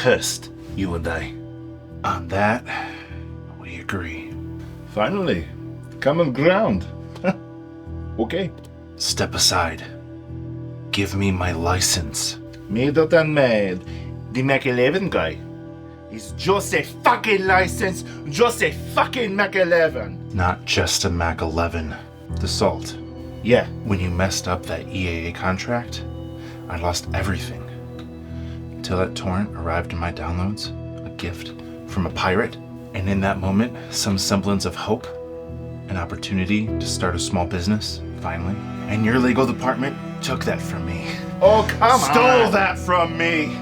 cursed, you and I. On that, we agree. Finally, common ground. Okay. Step aside. Give me my license. Made out and made. The Mac 11 guy. It's just a fucking license, just a fucking Mac 11. Not just a Mac 11. The Salt. Yeah. When you messed up that EAA contract, I lost everything. Until that torrent arrived in my downloads, a gift from a pirate, and in that moment, some semblance of hope, an opportunity to start a small business, finally. And your legal department took that from me. Oh, come on. Stole that from me.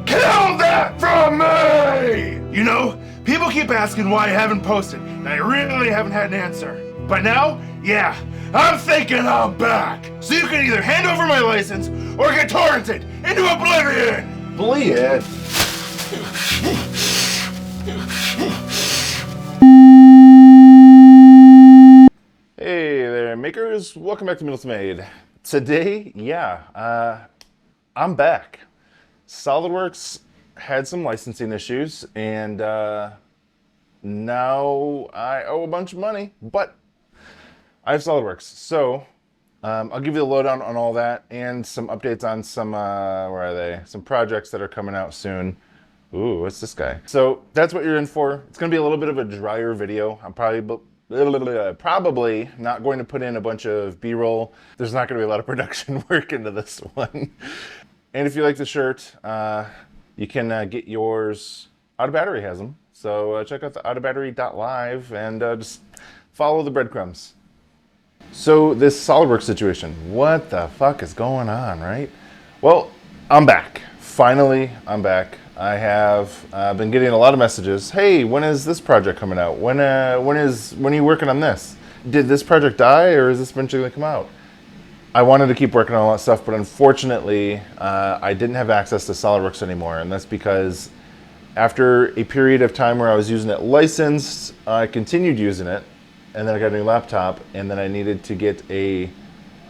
Killed that from me! You know, people keep asking why I haven't posted, and I really haven't had an answer. But now, yeah, I'm thinking I'm back. So you can either hand over my license or get torrented into oblivion. Bleed. Hey there, makers. Welcome back to Minutes Made. Today, I'm back. SolidWorks had some licensing issues, and now I owe a bunch of money, but I have SolidWorks. So I'll give you the lowdown on all that and some updates on some, some projects that are coming out soon. Ooh, what's this guy? So that's what you're in for. It's going to be a little bit of a drier video. I'm probably not going to put in a bunch of B-roll. There's not going to be a lot of production work into this one. And if you like the shirt, you can get yours. Out of Battery has them. So check out the outofbattery.live and just follow the breadcrumbs. So this SolidWorks situation, what the fuck is going on, right? Well, I'm back. Finally, I'm back. I have been getting a lot of messages. Hey, when is this project coming out? When are you working on this? Did this project die, or is this eventually going to come out? I wanted to keep working on all that stuff, but unfortunately, I didn't have access to SolidWorks anymore, and that's because after a period of time where I was using it licensed, I continued using it, and then I got a new laptop, and then I needed to get a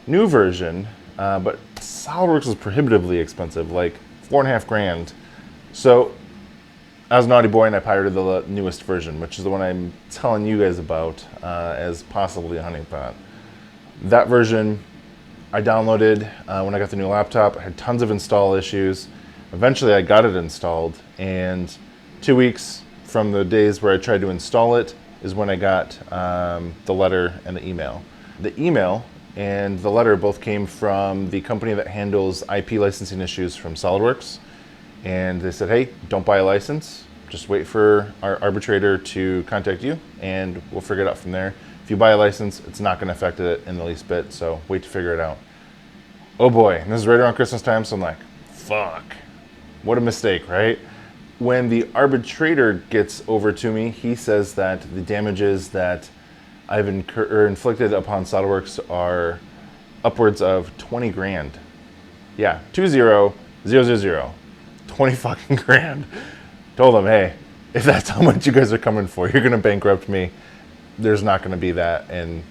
new version, but SolidWorks is prohibitively expensive, like $4.5 grand. So I was a naughty boy and I pirated the newest version, which is the one I'm telling you guys about as possibly a honeypot. That version I downloaded when I got the new laptop. I had tons of install issues. Eventually I got it installed, and 2 weeks from the days where I tried to install it is when I got the letter and the email. The email and the letter both came from the company that handles IP licensing issues from SolidWorks. And they said, hey, don't buy a license. Just wait for our arbitrator to contact you, and we'll figure it out from there. If you buy a license, it's not going to affect it in the least bit, so wait to figure it out. Oh boy, and this is right around Christmas time, so I'm like, fuck. What a mistake, right? When the arbitrator gets over to me, he says that the damages that I've inflicted upon SolidWorks are upwards of 20 grand. Yeah, 20,000. 20 fucking grand. Told them, hey, if that's how much you guys are coming for, you're gonna bankrupt me. There's not gonna be that, and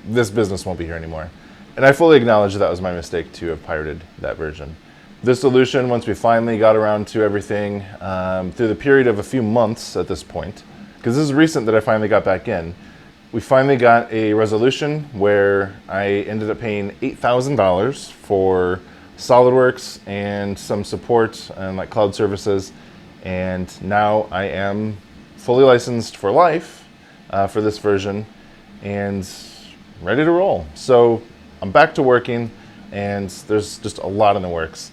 this business won't be here anymore. And I fully acknowledge that was my mistake to have pirated that version. The solution, once we finally got around to everything, through the period of a few months at this point, because this is recent that I finally got back in, we finally got a resolution where I ended up paying $8,000 for SolidWorks and some support and like cloud services, and now I am fully licensed for life for this version and ready to roll. So I'm back to working, and there's just a lot in the works.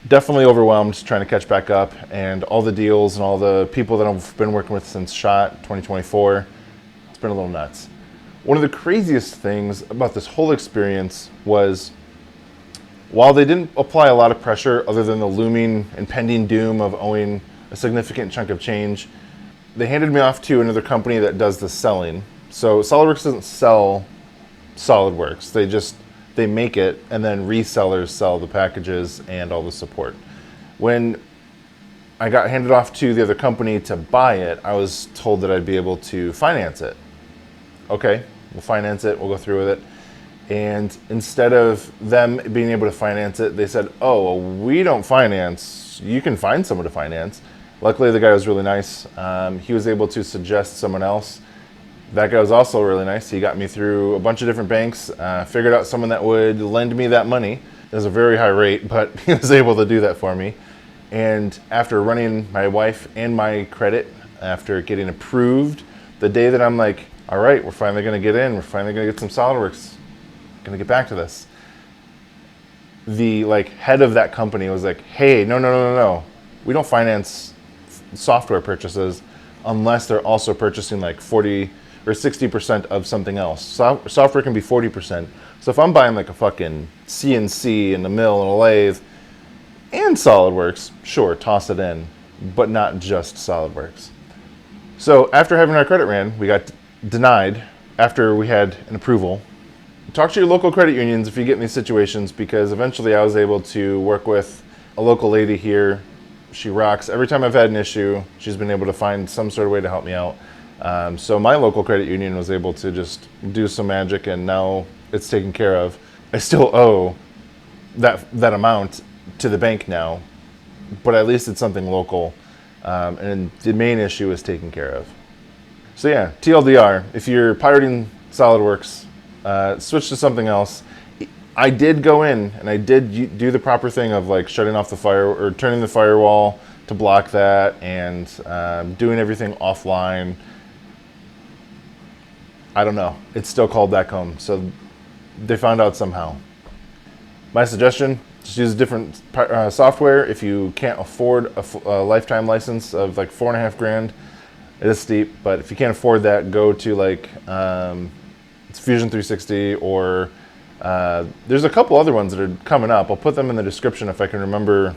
Definitely overwhelmed trying to catch back up, and all the deals and all the people that I've been working with since SHOT 2024, it's been a little nuts. One of the craziest things about this whole experience was, while they didn't apply a lot of pressure other than the looming impending doom of owing a significant chunk of change, they handed me off to another company that does the selling. So SolidWorks doesn't sell SolidWorks. They make it, and then resellers sell the packages and all the support. When I got handed off to the other company to buy it, I was told that I'd be able to finance it. Okay, we'll finance it, we'll go through with it. And instead of them being able to finance it, they said, oh, well, we don't finance. You can find someone to finance. Luckily, the guy was really nice. He was able to suggest someone else. That guy was also really nice. He got me through a bunch of different banks, figured out someone that would lend me that money. It was a very high rate, but he was able to do that for me. And after running my wife and my credit, after getting approved, the day that I'm like, all right, we're finally going to get in, we're finally going to get some SolidWorks, going to get back to this. The head of that company was like, hey, no. We don't finance software purchases unless they're also purchasing 40 or 60% of something else. Software can be 40%. So if I'm buying a fucking CNC and a mill and a lathe and SolidWorks, sure, toss it in, but not just SolidWorks. So after having our credit ran, we got denied after we had an approval. Talk to your local credit unions if you get in these situations, because eventually I was able to work with a local lady here. She rocks. Every time I've had an issue, she's been able to find some sort of way to help me out. So my local credit union was able to just do some magic, and now it's taken care of. I still owe that amount to the bank now, but at least it's something local, and the main issue is taken care of. So yeah, TLDR, if you're pirating SolidWorks, switch to something else. I did go in and I did do the proper thing of shutting off the fire or turning the firewall to block that, and doing everything offline. I don't know. It's still called back home, so they found out somehow. My suggestion: just use a different software. If you can't afford a lifetime license of $4,500, it is steep. But if you can't afford that, go to it's Fusion 360, or there's a couple other ones that are coming up. I'll put them in the description if I can remember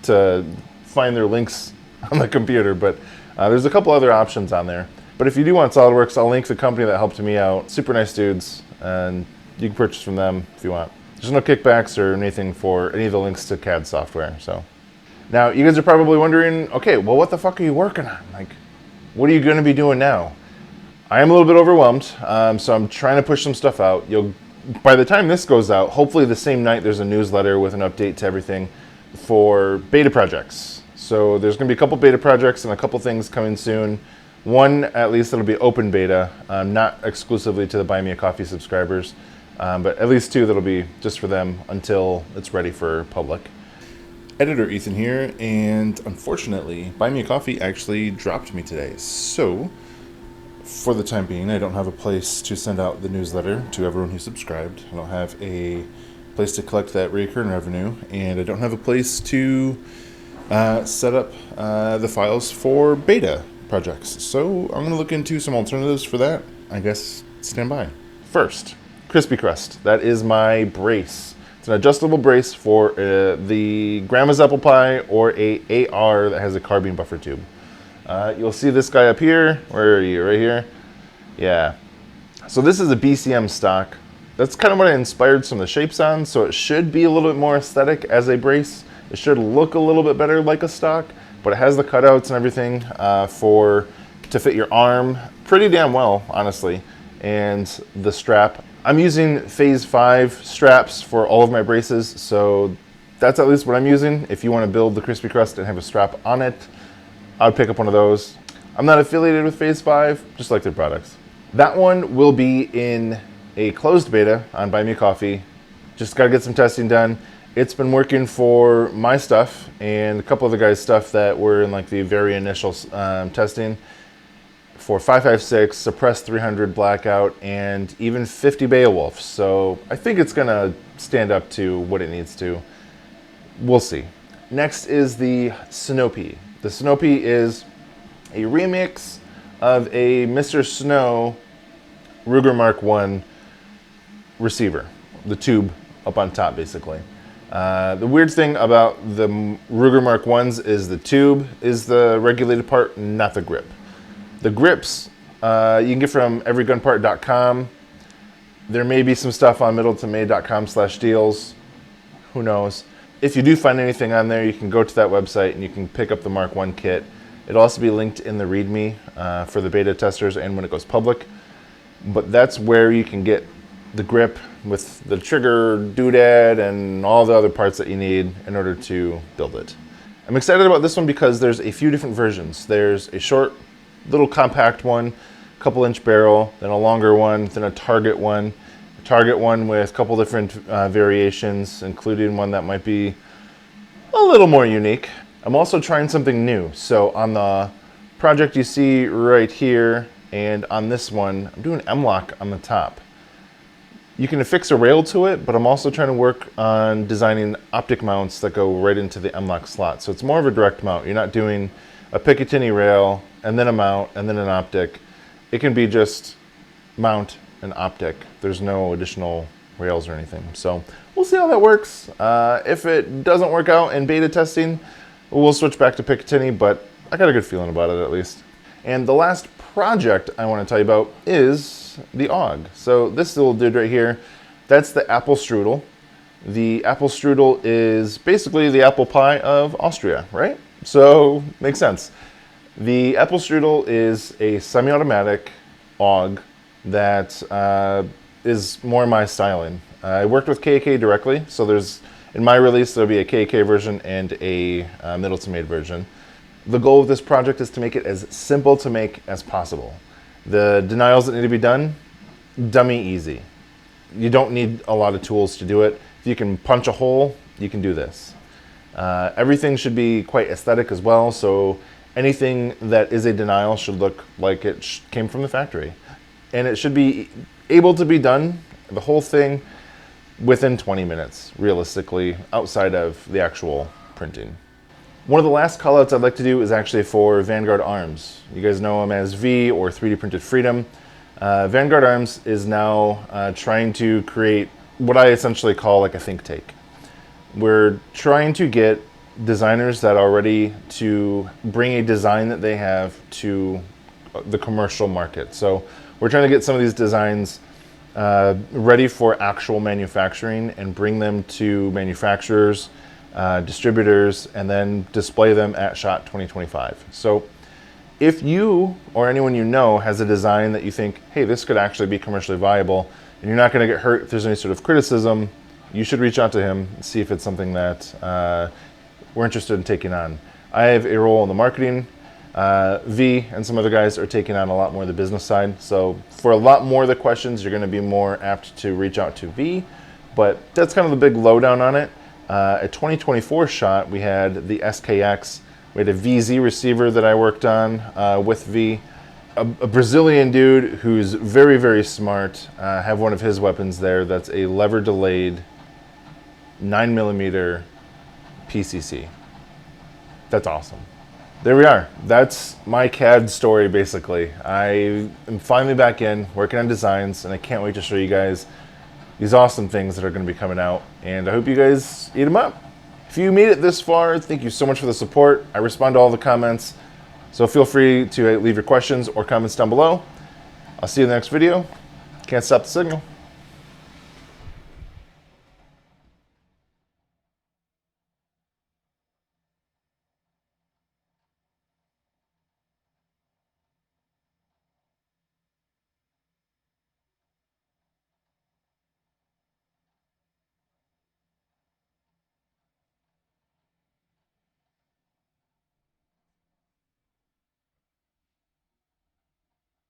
to find their links on the computer. But there's a couple other options on there. But if you do want SolidWorks, I'll link the company that helped me out. Super nice dudes, and you can purchase from them if you want. There's no kickbacks or anything for any of the links to CAD software. So now you guys are probably wondering, okay, well, what the fuck are you working on? What are you going to be doing now? I am a little bit overwhelmed, so I'm trying to push some stuff out. By the time this goes out, hopefully the same night, there's a newsletter with an update to everything for beta projects. So there's going to be a couple beta projects and a couple things coming soon. One, at least, that'll be open beta, not exclusively to the Buy Me a Coffee subscribers, but at least two that'll be just for them until it's ready for public. Editor Ethan here, and unfortunately, Buy Me a Coffee actually dropped me today. So, for the time being, I don't have a place to send out the newsletter to everyone who subscribed. I don't have a place to collect that recurring revenue, and I don't have a place to set up the files for beta projects. So I'm going to look into some alternatives for that. I guess stand by. First, Crispy Crust. That is my brace. It's an adjustable brace for the Grandma's Apple Pie or a AR that has a carbine buffer tube. You'll see this guy up here. Where are you? Right here? Yeah. So this is a BCM stock. That's kind of what I inspired some of the shapes on, so it should be a little bit more aesthetic as a brace. It should look a little bit better like a stock, but it has the cutouts and everything to fit your arm pretty damn well, honestly. And the strap. I'm using Phase 5 straps for all of my braces, so that's at least what I'm using. If you want to build the Crispy Crust and have a strap on it, I would pick up one of those. I'm not affiliated with Phase 5, just like their products. That one will be in a closed beta on Buy Me a Coffee. Just got to get some testing done. It's been working for my stuff and a couple of the guys' stuff that were in the very initial testing for 556, Suppress 300 Blackout, and even 50 Beowulf. So I think it's going to stand up to what it needs to. We'll see. Next is the Snoopy. The Snoopy is a remix of a Mr. Snow Ruger Mark I receiver. The tube up on top, basically. The weird thing about the Ruger Mark I's is the tube is the regulated part, not the grip. The grips you can get from everygunpart.com. There may be some stuff on middletonmade.com/deals. Who knows? If you do find anything on there, you can go to that website and you can pick up the Mark I kit. It'll also be linked in the README for the beta testers and when it goes public. But that's where you can get the grip with the trigger doodad and all the other parts that you need in order to build it. I'm excited about this one because there's a few different versions. There's a short, little compact one, couple inch barrel, then a longer one, then a target one with a couple different variations, including one that might be a little more unique. I'm also trying something new. So on the project you see right here and on this one, I'm doing M-lock on the top. You can affix a rail to it, but I'm also trying to work on designing optic mounts that go right into the M-lock slot. So it's more of a direct mount. You're not doing a Picatinny rail and then a mount and then an optic. It can be just mount and optic. There's no additional rails or anything. So we'll see how that works. If it doesn't work out in beta testing, we'll switch back to Picatinny, but I got a good feeling about it at least. And the last project I want to tell you about is the AUG. So this little dude right here, that's the apple strudel. The apple strudel is basically the apple pie of Austria, right? So makes sense. The apple strudel is a semi-automatic AUG that is more my styling. I worked with KK directly, so in my release there'll be a KK version and a Middleton-made version. The goal of this project is to make it as simple to make as possible. The denials that need to be done, dummy easy. You don't need a lot of tools to do it. If you can punch a hole, you can do this. Everything should be quite aesthetic as well, so anything that is a denial should look like it came from the factory. And it should be able to be done, the whole thing, within 20 minutes, realistically, outside of the actual printing. One of the last callouts I'd like to do is actually for Vanguard Arms. You guys know them as V or 3D Printed Freedom. Vanguard Arms is now trying to create what I essentially call like a think tank. We're trying to get designers that are ready to bring a design that they have to the commercial market. So we're trying to get some of these designs ready for actual manufacturing and bring them to manufacturers, distributors, and then display them at SHOT 2025. So if you or anyone you know has a design that you think, hey, this could actually be commercially viable, and you're not going to get hurt if there's any sort of criticism, you should reach out to him and see if it's something that we're interested in taking on. I have a role in the marketing. V and some other guys are taking on a lot more of the business side. So for a lot more of the questions, you're going to be more apt to reach out to V. But that's kind of the big lowdown on it. At 2024 SHOT, we had the SKX. We had a VZ receiver that I worked on with V. A Brazilian dude who's very, very smart. Have one of his weapons there. That's a lever delayed 9mm PCC. That's awesome. There we are. That's my CAD story, basically. I am finally back in, working on designs, and I can't wait to show you guys these awesome things that are going to be coming out, and I hope you guys eat them up. If you made it this far, thank you so much for the support. I respond to all the comments, so feel free to leave your questions or comments down below. I'll see you in the next video. Can't stop the signal.